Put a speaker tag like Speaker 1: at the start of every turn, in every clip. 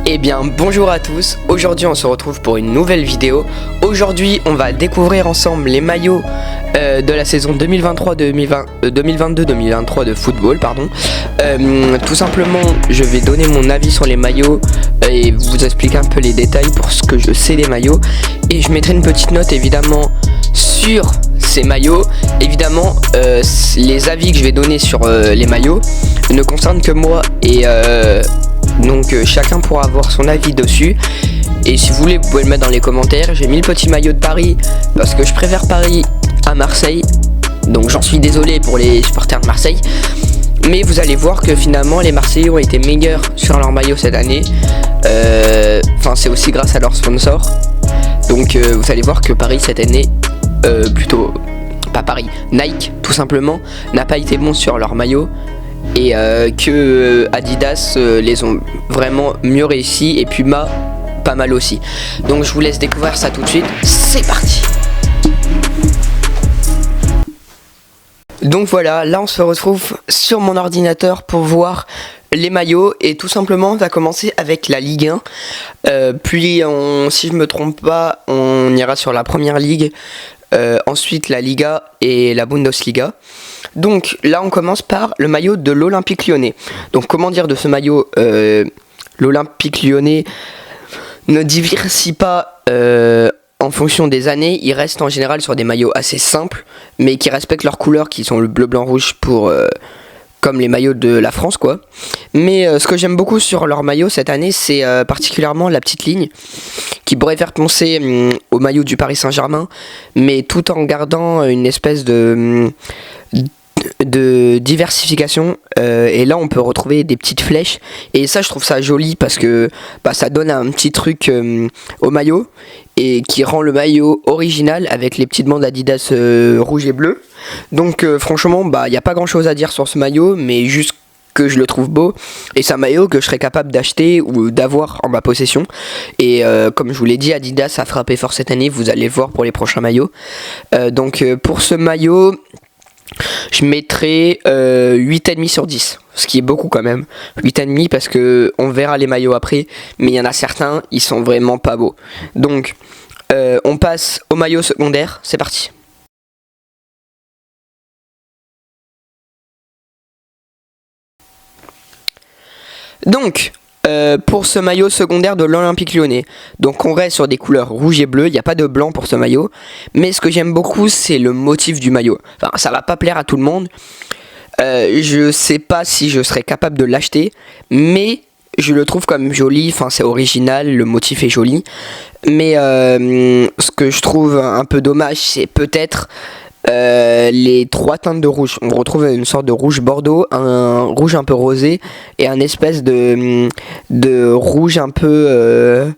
Speaker 1: Eh bien bonjour à tous, aujourd'hui on se retrouve pour une nouvelle vidéo. Aujourd'hui on va découvrir ensemble les maillots de la saison 2022-2023 de football pardon. Tout simplement je vais donner mon avis sur les maillots et vous expliquer un peu les détails pour ce que je sais des maillots. Et je mettrai une petite note évidemment sur ces maillots. Évidemment les avis que je vais donner sur les maillots ne concernent que moi et donc chacun pourra avoir son avis dessus. Et si vous voulez vous pouvez le mettre dans les commentaires. J'ai mis le petit maillot de Paris parce que je préfère Paris à Marseille. Donc j'en suis désolé pour les supporters de Marseille. Mais vous allez voir que finalement les Marseillais ont été meilleurs sur leur maillot cette année. Enfin c'est aussi grâce à leur sponsor. Donc vous allez voir que Paris cette année, plutôt pas Paris, Nike tout simplement, n'a pas été bon sur leur maillot. Et que Adidas les ont vraiment mieux réussi et Puma pas mal aussi. Donc je vous laisse découvrir ça tout de suite, c'est parti. Donc voilà, là on se retrouve sur mon ordinateur pour voir les maillots et tout simplement on va commencer avec la Ligue 1. Puis si je me trompe pas, on ira sur la première ligue. Ensuite la Liga et la Bundesliga. Donc là on commence par le maillot de l'Olympique Lyonnais. Donc comment dire de ce maillot, l'Olympique Lyonnais ne diversifie pas en fonction des années. Il reste en général sur des maillots assez simples mais qui respectent leurs couleurs qui sont le bleu, blanc, rouge pour comme les maillots de la France quoi. Mais ce que j'aime beaucoup sur leur maillot cette année c'est particulièrement la petite ligne qui pourrait faire penser au maillot du Paris Saint-Germain, mais tout en gardant une espèce de diversification. Et là on peut retrouver des petites flèches et ça je trouve ça joli parce que ça donne un petit truc au maillot et qui rend le maillot original avec les petites bandes Adidas rouge et bleu. Donc franchement il n'y a pas grand chose à dire sur ce maillot, mais juste que je le trouve beau et c'est un maillot que je serais capable d'acheter ou d'avoir en ma possession. Et comme je vous l'ai dit, Adidas a frappé fort cette année, vous allez le voir pour les prochains maillots. Donc pour ce maillot je mettrai 8,5 sur 10, ce qui est beaucoup quand même. 8,5 parce que on verra les maillots après, mais il y en a certains, ils sont vraiment pas beaux. Donc on passe au maillot secondaire, c'est parti. Donc pour ce maillot secondaire de l'Olympique Lyonnais, donc on reste sur des couleurs rouge et bleu, il n'y a pas de blanc pour ce maillot. Mais ce que j'aime beaucoup c'est le motif du maillot. Enfin ça va pas plaire à tout le monde. Je sais pas si je serais capable de l'acheter, mais je le trouve comme joli, enfin c'est original, le motif est joli. Mais ce que je trouve un peu dommage c'est peut-être les trois teintes de rouge. On retrouve une sorte de rouge bordeaux, un rouge un peu rosé et un espèce de rouge un peu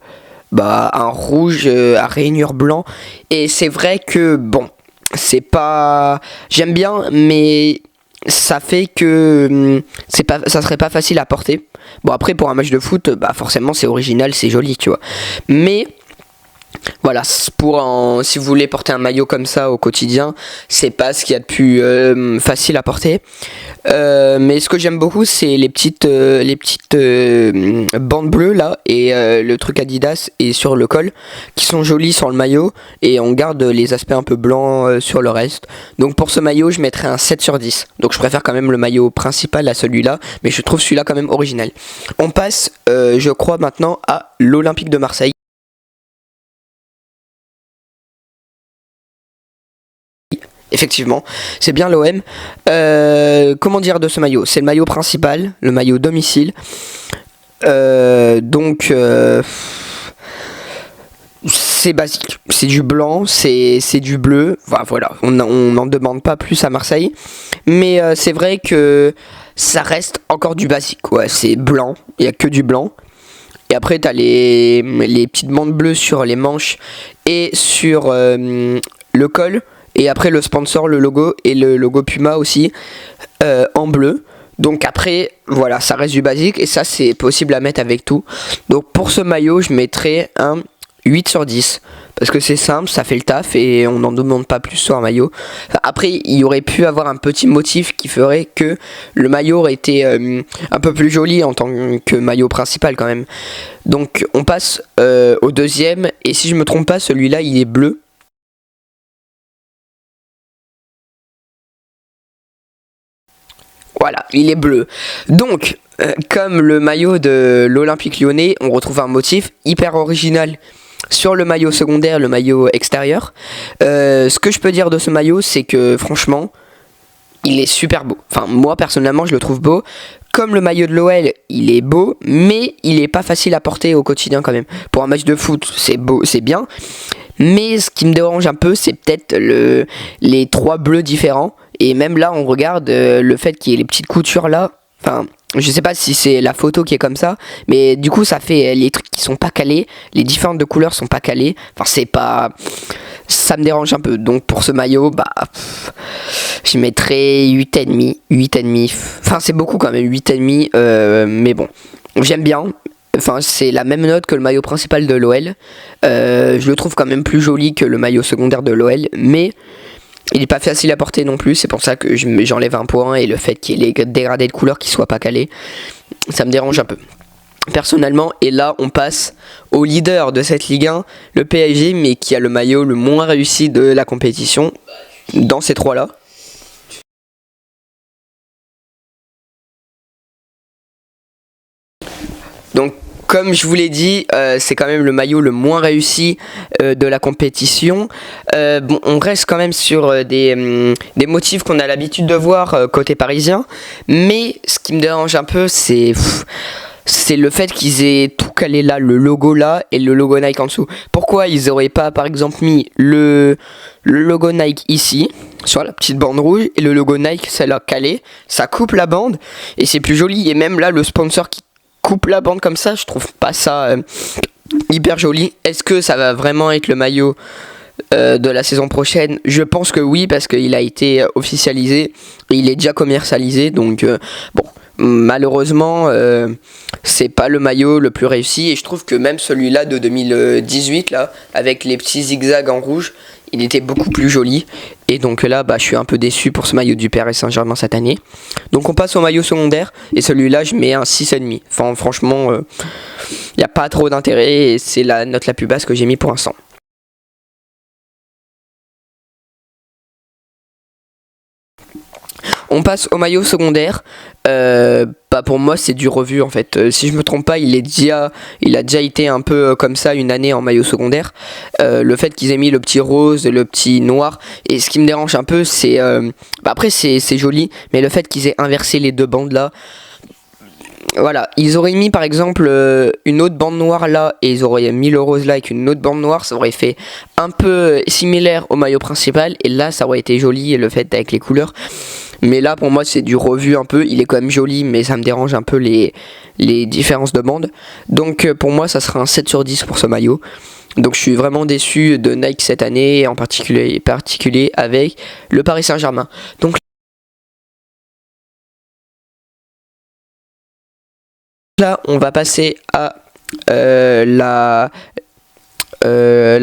Speaker 1: un rouge à rainures blanc. Et c'est vrai que bon, c'est pas, j'aime bien, mais ça fait que ça serait pas facile à porter. Bon après pour un match de foot forcément c'est original, c'est joli tu vois, mais voilà, si vous voulez porter un maillot comme ça au quotidien, c'est pas ce qu'il y a de plus facile à porter. Mais ce que j'aime beaucoup, c'est les petites bandes bleues là et le truc Adidas et sur le col qui sont jolis sur le maillot et on garde les aspects un peu blancs sur le reste. Donc pour ce maillot, je mettrais un 7 sur 10. Donc je préfère quand même le maillot principal à celui-là, mais je trouve celui-là quand même original. On passe, je crois maintenant à l'Olympique de Marseille. Effectivement, c'est bien l'OM. Comment dire de ce maillot? C'est le maillot principal, le maillot domicile. Donc c'est basique, c'est du blanc, c'est du bleu. Enfin, voilà, on n'en demande pas plus à Marseille. Mais c'est vrai que ça reste encore du basique. Ouais, c'est blanc, il n'y a que du blanc. Et après t'as les petites bandes bleues sur les manches et sur le col. Et après le sponsor, le logo et le logo Puma aussi en bleu. Donc après voilà, ça reste du basique et ça c'est possible à mettre avec tout. Donc pour ce maillot je mettrai un 8 sur 10 parce que c'est simple, ça fait le taf et on n'en demande pas plus sur un maillot. Enfin, après, il y aurait pu avoir un petit motif qui ferait que le maillot aurait été un peu plus joli en tant que maillot principal quand même. Donc on passe au deuxième, et si je me trompe pas, celui-là il est bleu. Voilà, il est bleu. Donc, comme le maillot de l'Olympique Lyonnais, on retrouve un motif hyper original sur le maillot secondaire, le maillot extérieur. Ce que je peux dire de ce maillot, c'est que franchement, il est super beau. Enfin, moi personnellement, je le trouve beau. Comme le maillot de l'OL, il est beau, mais il est pas facile à porter au quotidien quand même. Pour un match de foot, c'est beau, c'est bien. Mais ce qui me dérange un peu, c'est peut-être les trois bleus différents. Et même là, on regarde le fait qu'il y ait les petites coutures là. Enfin, je sais pas si c'est la photo qui est comme ça, mais du coup, ça fait les trucs qui sont pas calés. Les différentes de couleurs sont pas calées. Enfin, c'est pas. Ça me dérange un peu. Donc, pour ce maillot, bah. Je mettrais 8,5. 8,5. Enfin, c'est beaucoup quand même, 8,5. Mais bon, j'aime bien. Enfin, c'est la même note que le maillot principal de l'OL. Je le trouve quand même plus joli que le maillot secondaire de l'OL, mais il n'est pas facile à porter non plus. C'est pour ça que j'enlève un point, et le fait qu'il y ait les dégradés de couleurs qui soient pas calés, ça me dérange un peu. Personnellement, et là on passe au leader de cette Ligue 1, le PSG, mais qui a le maillot le moins réussi de la compétition dans ces trois-là. Donc, comme je vous l'ai dit, c'est quand même le maillot le moins réussi de la compétition. Bon, on reste quand même sur des motifs qu'on a l'habitude de voir côté parisien. Mais ce qui me dérange un peu, c'est le fait qu'ils aient tout calé là, le logo là et le logo Nike en dessous. Pourquoi ils auraient pas par exemple mis le logo Nike ici, sur la petite bande rouge, et le logo Nike, ça l'a calé, ça coupe la bande et c'est plus joli. Et même là, le sponsor qui coupe la bande comme ça, je trouve pas ça hyper joli. Est-ce que ça va vraiment être le maillot de la saison prochaine? Je pense que oui, parce qu'il a été officialisé et il est déjà commercialisé. Donc bon, malheureusement c'est pas le maillot le plus réussi, et je trouve que même celui-là de 2018 là, avec les petits zigzags en rouge, il était beaucoup plus joli. Et donc là, bah, je suis un peu déçu pour ce maillot du Paris Saint-Germain cette année. Donc on passe au maillot secondaire, et celui-là je mets un 6,5. Enfin franchement, il n'y a pas trop d'intérêt, et c'est la note la plus basse que j'ai mis pour l'instant. On passe au maillot secondaire. Bah pour moi c'est du revu en fait. Si je me trompe pas, il a déjà été un peu comme ça une année en maillot secondaire. Le fait qu'ils aient mis le petit rose et le petit noir. Et ce qui me dérange un peu, c'est bah après c'est joli, mais le fait qu'ils aient inversé les deux bandes là. Voilà, ils auraient mis par exemple une autre bande noire là, et ils auraient mis le rose là avec une autre bande noire, ça aurait fait un peu similaire au maillot principal, et là ça aurait été joli, le fait avec les couleurs. Mais là pour moi c'est du revu un peu, il est quand même joli, mais ça me dérange un peu les différences de bande. Donc pour moi ça sera un 7 sur 10 pour ce maillot. Donc je suis vraiment déçu de Nike cette année, en particulier avec le Paris Saint-Germain. Donc là on va passer à la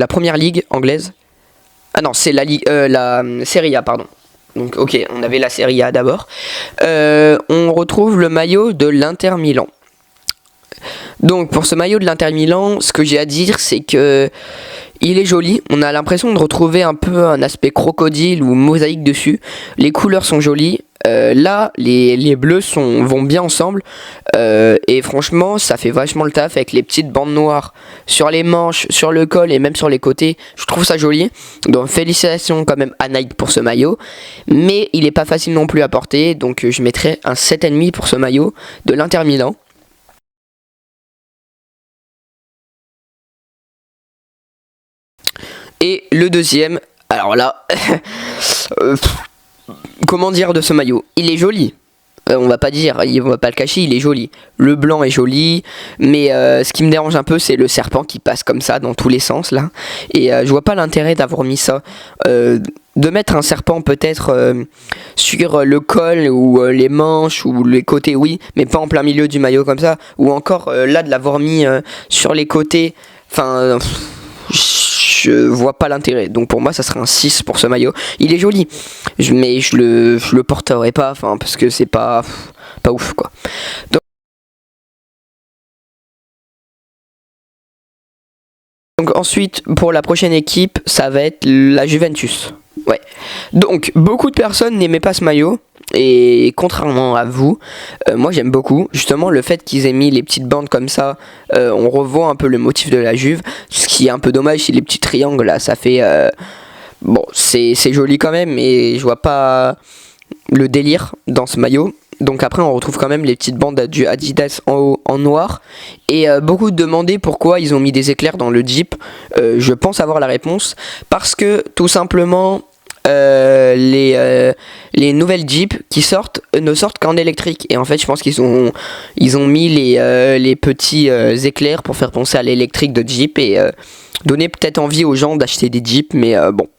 Speaker 1: première ligue anglaise. Ah non, c'est la Serie A, pardon. Donc ok, on avait la Serie A d'abord. On retrouve le maillot de l'Inter Milan. Donc pour ce maillot de l'Inter Milan, ce que j'ai à dire, c'est que il est joli. On a l'impression de retrouver un peu un aspect crocodile ou mosaïque dessus. Les couleurs sont jolies. Là, les bleus vont bien ensemble. Et franchement, ça fait vachement le taf avec les petites bandes noires sur les manches, sur le col et même sur les côtés. Je trouve ça joli. Donc félicitations quand même à Nike pour ce maillot. Mais il n'est pas facile non plus à porter. Donc je mettrai un 7,5 pour ce maillot de l'Inter Milan. Et le deuxième, alors là, comment dire de ce maillot? Il est joli. On va pas dire, on va pas le cacher, il est joli. Le blanc est joli, mais ce qui me dérange un peu, c'est le serpent qui passe comme ça dans tous les sens là. Et je vois pas l'intérêt d'avoir mis ça. De mettre un serpent peut-être sur le col ou les manches ou les côtés, oui, mais pas en plein milieu du maillot comme ça. Ou encore là de l'avoir mis sur les côtés. Enfin, je vois pas l'intérêt. Donc pour moi ça serait un 6 pour ce maillot. Il est joli, mais je le porterai pas, enfin parce que c'est pas ouf quoi. Donc ensuite pour la prochaine équipe ça va être la Juventus. Ouais. Donc beaucoup de personnes n'aimaient pas ce maillot. Et contrairement à vous, moi j'aime beaucoup justement le fait qu'ils aient mis les petites bandes comme ça. On revoit un peu le motif de la Juve. Ce qui est un peu dommage, c'est les petits triangles là. Ça fait bon, c'est joli quand même, mais je vois pas le délire dans ce maillot. Donc après on retrouve quand même les petites bandes du Adidas en haut en noir. Et beaucoup demandaient pourquoi ils ont mis des éclairs dans le Jeep. Je pense avoir la réponse. Parce que tout simplement les nouvelles Jeep qui sortent ne sortent qu'en électrique. Et en fait je pense ils ont mis les petits éclairs pour faire penser à l'électrique de Jeep. Et donner peut-être envie aux gens d'acheter des Jeeps. Mais bon...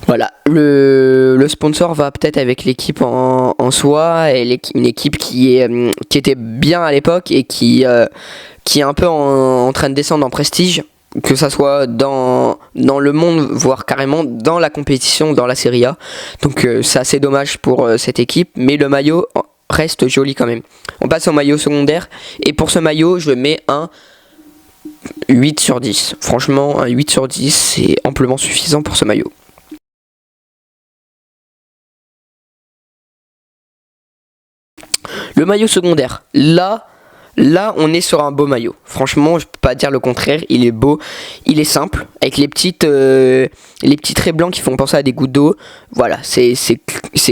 Speaker 1: Voilà, le sponsor va peut-être avec l'équipe en soi, et une équipe qui était bien à l'époque et qui est un peu en train de descendre en prestige, que ça soit dans le monde, voire carrément dans la compétition, dans la Serie A. Donc c'est assez dommage pour cette équipe, mais le maillot reste joli quand même. On passe au maillot secondaire, et pour ce maillot je mets un 8 sur 10. Franchement, un 8 sur 10 c'est amplement suffisant pour ce maillot. Le maillot secondaire, là on est sur un beau maillot. Franchement je peux pas dire le contraire, il est beau, il est simple, avec les petits traits blancs qui font penser à des gouttes d'eau. Voilà, c'est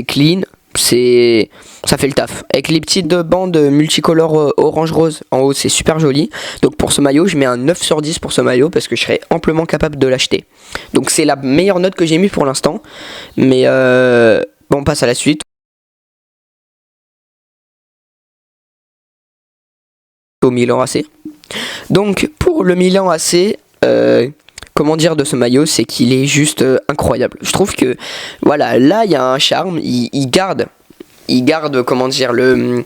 Speaker 1: clean, ça fait le taf. Avec les petites bandes multicolores orange-rose en haut, c'est super joli. Donc pour ce maillot je mets un 9 sur 10 pour ce maillot, parce que je serais amplement capable de l'acheter. Donc c'est la meilleure note que j'ai mis pour l'instant. Mais bon, on passe à la suite. Au Milan AC. Donc pour le Milan AC, comment dire de ce maillot, c'est qu'il est juste incroyable. Je trouve que voilà, là il y a un charme, il garde comment dire le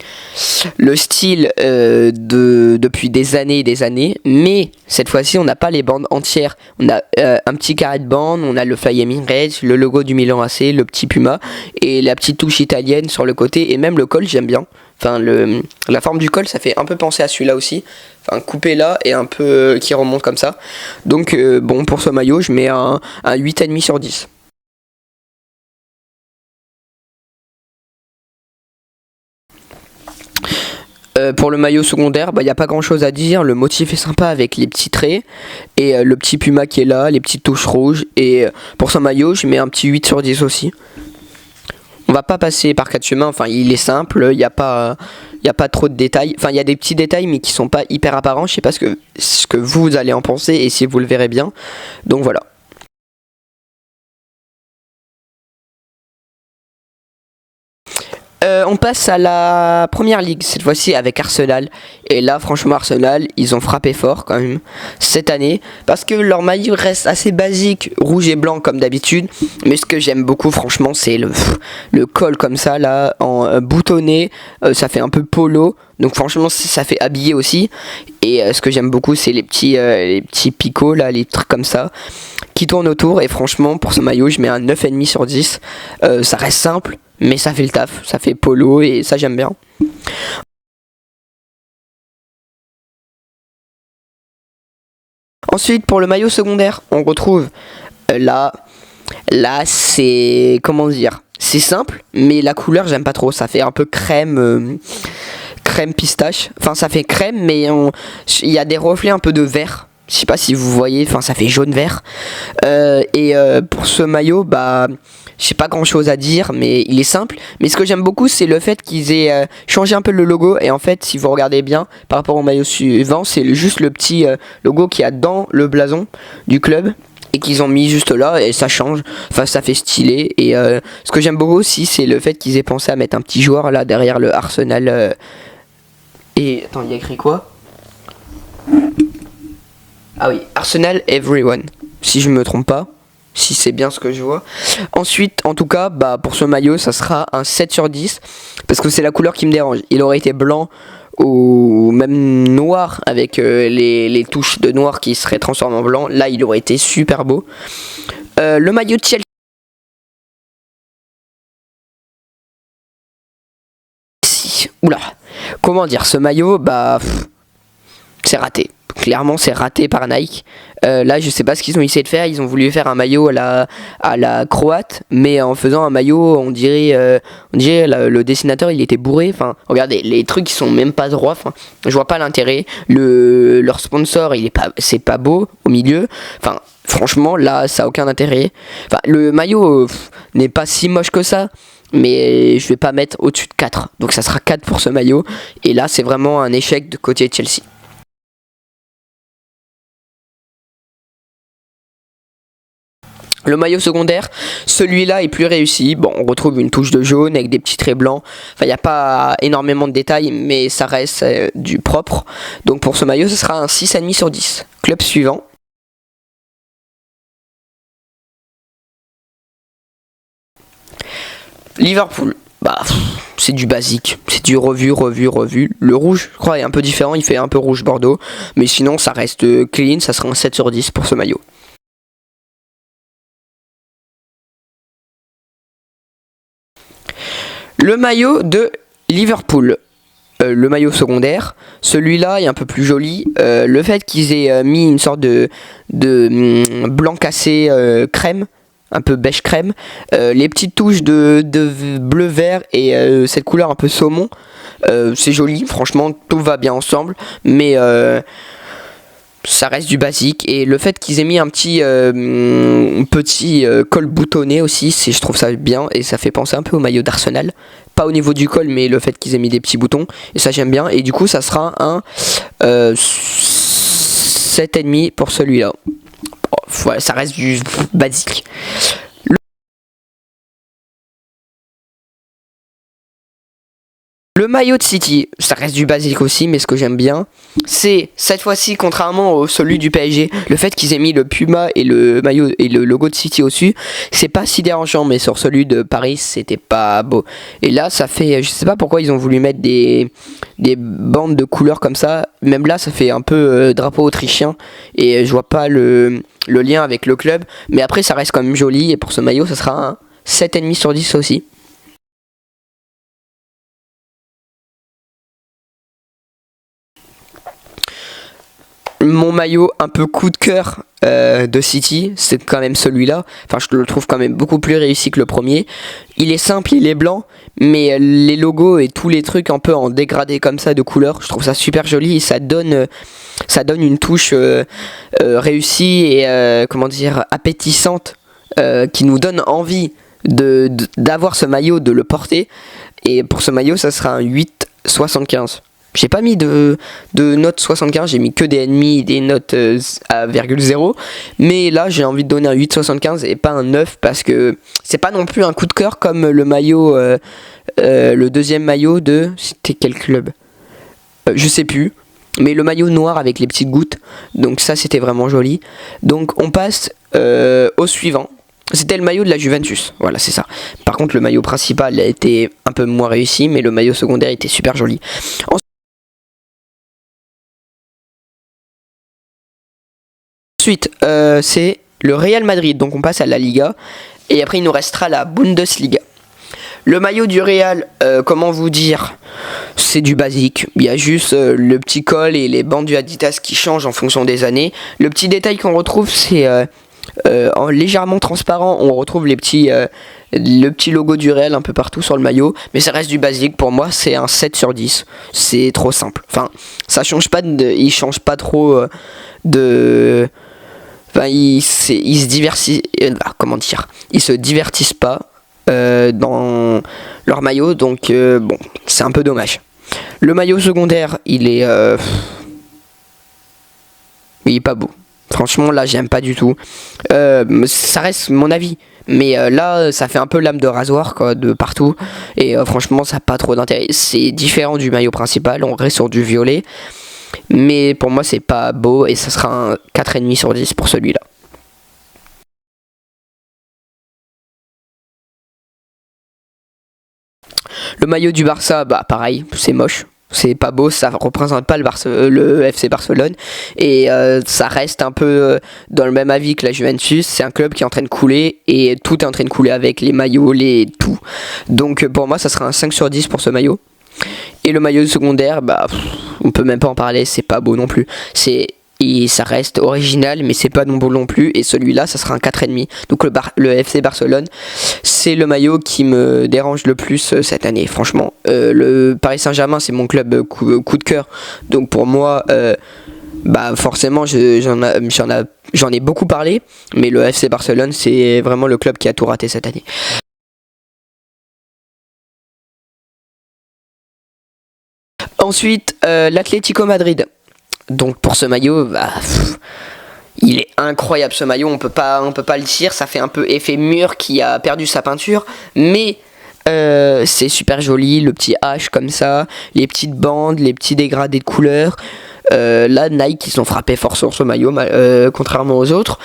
Speaker 1: style depuis des années, mais cette fois-ci on n'a pas les bandes entières. On a un petit carré de bande, on a le Fly Emirates, le logo du Milan AC, le petit Puma et la petite touche italienne sur le côté, et même le col j'aime bien. Enfin la forme du col ça fait un peu penser à celui-là aussi. Enfin coupé là et un peu qui remonte comme ça. Donc bon, pour ce maillot je mets un 8,5 sur 10. Pour le maillot secondaire, il n'y a pas grand chose à dire. Le motif est sympa avec les petits traits et le petit Puma qui est là, les petites touches rouges. Et pour ce maillot, je mets un petit 8 sur 10 aussi. On va pas passer par quatre chemins, enfin il est simple, il n'y a pas trop de détails. Enfin il y a des petits détails mais qui sont pas hyper apparents. Je sais pas ce que vous allez en penser et si vous le verrez bien. Donc voilà. On passe à la première ligue, cette fois-ci avec Arsenal. Et là, franchement, Arsenal, ils ont frappé fort quand même cette année. Parce que leur maillot reste assez basique, rouge et blanc comme d'habitude. Mais ce que j'aime beaucoup, franchement, c'est le col comme ça, là, en boutonné. Ça fait un peu polo. Donc franchement, ça fait habiller aussi. Et ce que j'aime beaucoup, c'est les petits picots, là, les trucs comme ça, qui tournent autour. Et franchement, pour ce maillot, je mets un 9,5 sur 10. Ça reste simple, mais ça fait le taf, ça fait polo et ça j'aime bien. Ensuite pour le maillot secondaire, on retrouve là c'est, comment dire, c'est simple, mais la couleur j'aime pas trop, ça fait un peu crème pistache. Enfin ça fait crème, mais il y a des reflets un peu de vert. Je sais pas si vous voyez, enfin ça fait jaune vert. Pour ce maillot, j'ai pas grand chose à dire, mais il est simple. Mais ce que j'aime beaucoup, c'est le fait qu'ils aient changé un peu le logo. Et en fait, si vous regardez bien, par rapport au maillot suivant, c'est juste le petit logo qu'il y a dans le blason du club. Et qu'ils ont mis juste là, et ça change. Enfin, ça fait stylé. Et ce que j'aime beaucoup aussi, c'est le fait qu'ils aient pensé à mettre un petit joueur là derrière le Arsenal. Et attends, il y a écrit quoi? Ah oui, Arsenal Everyone, si je me trompe pas, si c'est bien ce que je vois. Ensuite, en tout cas, pour ce maillot, ça sera un 7 sur 10, parce que c'est la couleur qui me dérange. Il aurait été blanc ou même noir avec les touches de noir qui seraient transformées en blanc, là il aurait été super beau. Le maillot de Chelsea, oula, comment dire, ce maillot, bah c'est raté. Clairement, c'est raté par Nike. Là, je sais pas ce qu'ils ont essayé de faire. Ils ont voulu faire un maillot à la croate, mais en faisant un maillot, on dirait le dessinateur, il était bourré. Enfin, regardez, les trucs, ils sont même pas droits. Enfin, je vois pas l'intérêt. Leur sponsor, c'est pas beau au milieu. Enfin, franchement, là, ça a aucun intérêt. Enfin, le maillot n'est pas si moche que ça. Mais je vais pas mettre au-dessus de 4. Donc ça sera 4 pour ce maillot. Et là, c'est vraiment un échec de côté de Chelsea. Le maillot secondaire, celui-là est plus réussi. Bon, on retrouve une touche de jaune avec des petits traits blancs. Enfin, il n'y a pas énormément de détails, mais ça reste du propre. Donc pour ce maillot, ce sera un 6,5 sur 10. Club suivant. Liverpool. Bah, c'est du basique. C'est du revu. Le rouge, je crois, est un peu différent. Il fait un peu rouge bordeaux. Mais sinon, ça reste clean. Ça sera un 7 sur 10 pour ce maillot. Le maillot de Liverpool. Le maillot secondaire, celui-là est un peu plus joli. Le fait qu'ils aient mis une sorte de blanc cassé crème, un peu beige crème, les petites touches de bleu vert et cette couleur un peu saumon, c'est joli. Franchement, tout va bien ensemble, mais ça reste du basique. Et le fait qu'ils aient mis un petit col boutonné aussi, je trouve ça bien et ça fait penser un peu au maillot d'Arsenal. Pas au niveau du col, mais le fait qu'ils aient mis des petits boutons, et ça j'aime bien. Et du coup, ça sera un 7,5 pour celui-là. Ouais, ça reste du basique. Le maillot de City, ça reste du basique aussi, mais ce que j'aime bien, c'est cette fois-ci, contrairement au celui du PSG, le fait qu'ils aient mis le Puma et le maillot et le logo de City au-dessus, c'est pas si dérangeant, mais sur celui de Paris, c'était pas beau. Et là, ça fait, je sais pas pourquoi ils ont voulu mettre des bandes de couleurs comme ça. Même là, ça fait un peu drapeau autrichien, et je vois pas le lien avec le club. Mais après, ça reste quand même joli, et pour ce maillot, ça sera un 7,5 sur 10 aussi. Mon maillot un peu coup de cœur de City, c'est quand même celui-là. Enfin, je le trouve quand même beaucoup plus réussi que le premier. Il est simple, il est blanc, mais les logos et tous les trucs un peu en dégradé comme ça de couleur, je trouve ça super joli et ça donne une touche réussie et comment dire appétissante qui nous donne envie d'avoir ce maillot, de le porter. Et pour ce maillot, ça sera un 8,75. J'ai pas mis de note 75, j'ai mis que des ennemis et des notes à 0,0. Mais là, j'ai envie de donner un 8,75 et pas un 9 parce que c'est pas non plus un coup de cœur comme le maillot, le deuxième maillot de. C'était quel club Je sais plus. Mais le maillot noir avec les petites gouttes. Donc ça, c'était vraiment joli. Donc on passe au suivant. C'était le maillot de la Juventus, voilà c'est ça. Par contre le maillot principal a été un peu moins réussi, mais le maillot secondaire était super joli. Ensuite, c'est le Real Madrid, donc on passe à la Liga. Et après, il nous restera la Bundesliga. Le maillot du Real, comment vous dire, c'est du basique. Il y a juste le petit col et les bandes du Adidas qui changent en fonction des années. Le petit détail qu'on retrouve, c'est en légèrement transparent, on retrouve le petit logo du Real un peu partout sur le maillot. Mais ça reste du basique. Pour moi, c'est un 7 sur 10. C'est trop simple. Enfin, ça change pas il change pas trop de... Enfin, ils se diversifient, comment dire, ils se divertissent pas dans leur maillot, donc bon, c'est un peu dommage. Le maillot secondaire, il est pas beau. Franchement, là, j'aime pas du tout. Ça reste mon avis, mais là, ça fait un peu lame de rasoir quoi, de partout, et franchement, ça n'a pas trop d'intérêt. C'est différent du maillot principal, on reste sur du violet. Mais pour moi, c'est pas beau et ça sera un 4,5 sur 10 pour celui-là. Le maillot du Barça, bah pareil, c'est moche. c'est pas beau, ça représente pas le FC Barcelone. Et ça reste un peu dans le même avis que la Juventus. C'est un club qui est en train de couler et tout est en train de couler avec les maillots, les tout. Donc pour moi, ça sera un 5 sur 10 pour ce maillot. Et le maillot secondaire, bah, on peut même pas en parler, c'est pas beau non plus. Et ça reste original, mais c'est pas non beau non plus. Et celui-là, ça sera un 4,5. Donc le FC Barcelone, c'est le maillot qui me dérange le plus cette année, franchement. Le Paris Saint-Germain, c'est mon club coup de cœur. Donc pour moi, bah forcément, j'en ai beaucoup parlé. Mais le FC Barcelone, c'est vraiment le club qui a tout raté cette année. Ensuite, l'Atlético Madrid. Donc pour ce maillot, bah, il est incroyable ce maillot, on peut pas le dire, ça fait un peu effet mur qui a perdu sa peinture, mais c'est super joli, le petit H comme ça, les petites bandes, les petits dégradés de couleurs. Là, Nike, ils ont frappé fort sur ce maillot, contrairement aux autres.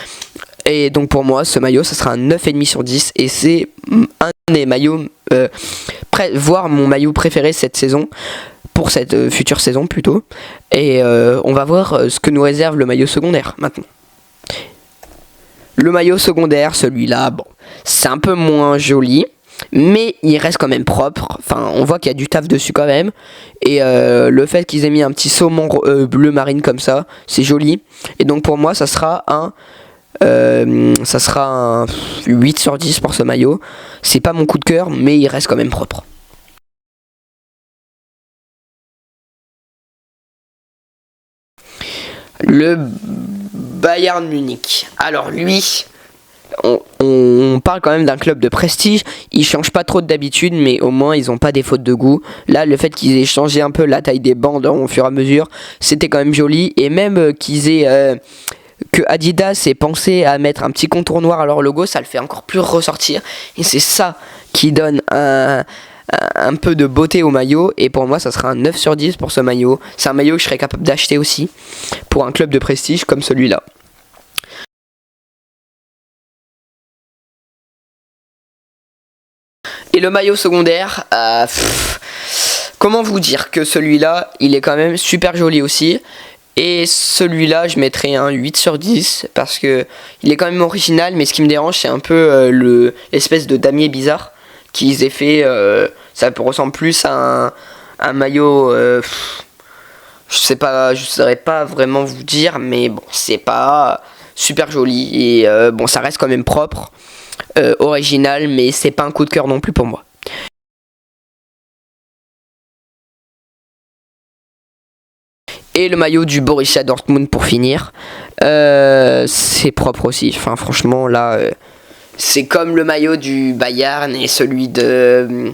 Speaker 1: Et donc pour moi, ce maillot, ça sera un 9,5 sur 10, et c'est un des maillots, voire mon maillot préféré cette saison. Pour cette future saison plutôt. Et on va voir ce que nous réserve le maillot secondaire maintenant. Le maillot secondaire, celui-là, bon, c'est un peu moins joli, mais il reste quand même propre. Enfin, on voit qu'il y a du taf dessus quand même. Et le fait qu'ils aient mis un petit saumon bleu marine comme ça, c'est joli. Et donc pour moi, ça sera un 8 sur 10 pour ce maillot. C'est pas mon coup de cœur, mais il reste quand même propre. Le Bayern Munich. Alors lui, on parle quand même d'un club de prestige. Ils changent pas trop d'habitude, mais au moins ils ont pas des fautes de goût. Là, le fait qu'ils aient changé un peu la taille des bandes au fur et à mesure, c'était quand même joli. Et même que Adidas ait pensé à mettre un petit contour noir à leur logo, ça le fait encore plus ressortir. Et c'est ça qui donne un peu de beauté au maillot. Et pour moi, ça sera un 9 sur 10 pour ce maillot. C'est un maillot que je serais capable d'acheter aussi pour un club de prestige comme celui-là. Et le maillot secondaire, comment vous dire que celui-là, il est quand même super joli aussi. Et celui-là, je mettrais un 8 sur 10 parce que il est quand même original, mais ce qui me dérange, c'est un peu l'espèce de damier bizarre qu'ils aient fait. Ça ressemble plus à un maillot. Je saurais pas vraiment vous dire, mais bon, c'est pas super joli. Et bon, ça reste quand même propre, original, mais c'est pas un coup de cœur non plus pour moi. Et le maillot du Borussia Dortmund pour finir, c'est propre aussi. Enfin, franchement, là, c'est comme le maillot du Bayern et celui de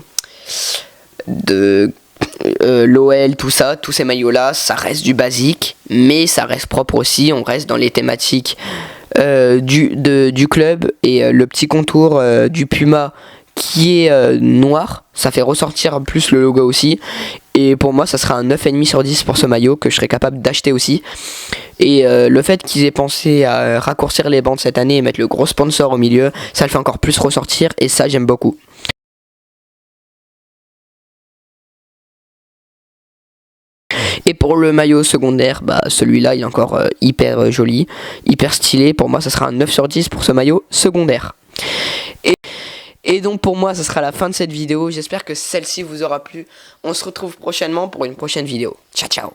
Speaker 1: l'OL, tout ça, tous ces maillots-là, ça reste du basique, mais ça reste propre aussi. On reste dans les thématiques du club et le petit contour du Puma qui est noir, ça fait ressortir plus le logo aussi. Et pour moi, ça sera un 9,5 sur 10 pour ce maillot que je serais capable d'acheter aussi. Et le fait qu'ils aient pensé à raccourcir les bandes cette année et mettre le gros sponsor au milieu, ça le fait encore plus ressortir et ça, j'aime beaucoup. Et pour le maillot secondaire, bah celui-là il est encore hyper joli, hyper stylé. Pour moi, ça sera un 9 sur 10 pour ce maillot secondaire. Et donc pour moi, ça sera la fin de cette vidéo. J'espère que celle-ci vous aura plu. On se retrouve prochainement pour une prochaine vidéo. Ciao, ciao.